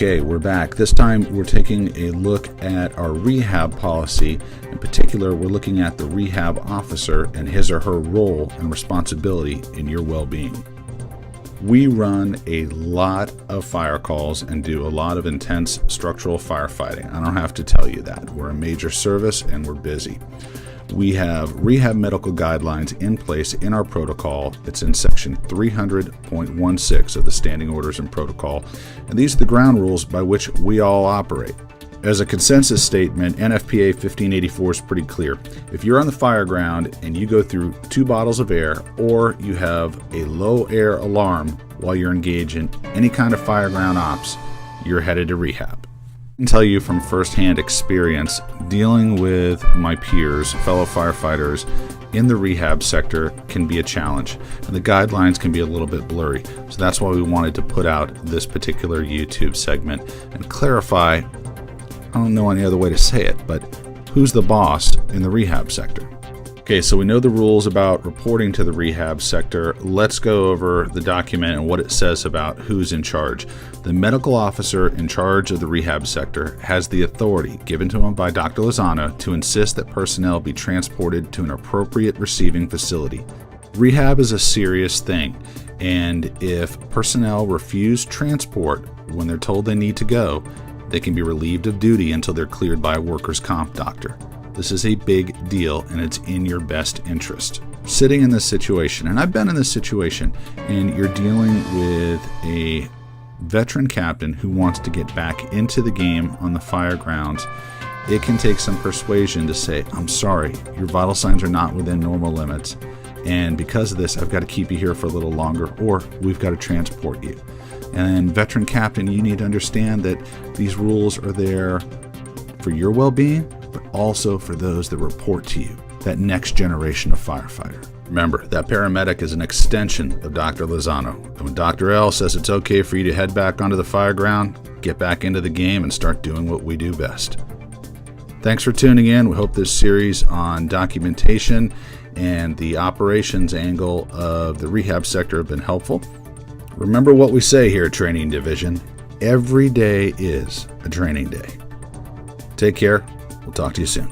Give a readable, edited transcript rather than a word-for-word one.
Okay, we're back. This time we're taking a look at our rehab policy. In particular, we're looking at the rehab officer and his or her role and responsibility in your well-being. We run a lot of fire calls and do a lot of intense structural firefighting. I don't have to tell you that. We're a major service and we're busy. We have rehab medical guidelines in place in our protocol. It's in section 300.16 of the Standing Orders and Protocol, and these are the ground rules by which we all operate. As a consensus statement, NFPA 1584 is pretty clear. If you're on the fire ground and you go through 2 bottles of air, or you have a low air alarm while you're engaged in any kind of fire ground ops, you're headed to rehab. I can tell you from firsthand experience, dealing with my peers, fellow firefighters in the rehab sector can be a challenge, and the guidelines can be a little bit blurry. So that's why we wanted to put out this particular YouTube segment and clarify, I don't know any other way to say it, but who's the boss in the rehab sector? Okay, so we know the rules about reporting to the rehab sector. Let's go over the document and what it says about who's in charge. The medical officer in charge of the rehab sector has the authority given to him by Dr. Lozano to insist that personnel be transported to an appropriate receiving facility. Rehab is a serious thing, and if personnel refuse transport when they're told they need to go, they can be relieved of duty until they're cleared by a workers' comp doctor. This is a big deal, and it's in your best interest. Sitting in this situation, and I've been in this situation, and you're dealing with a veteran captain who wants to get back into the game on the fire grounds, it can take some persuasion to say, I'm sorry, your vital signs are not within normal limits, and because of this, I've got to keep you here for a little longer, or we've got to transport you. And veteran captain, you need to understand that these rules are there for your well-being, but also for those that report to you, that next generation of firefighter. Remember, that paramedic is an extension of Dr. Lozano. And when Dr. L says it's okay for you to head back onto the fire ground, get back into the game and start doing what we do best. Thanks for tuning in. We hope this series on documentation and the operations angle of the rehab sector have been helpful. Remember what we say here at Training Division, every day is a training day. Take care. We'll talk to you soon.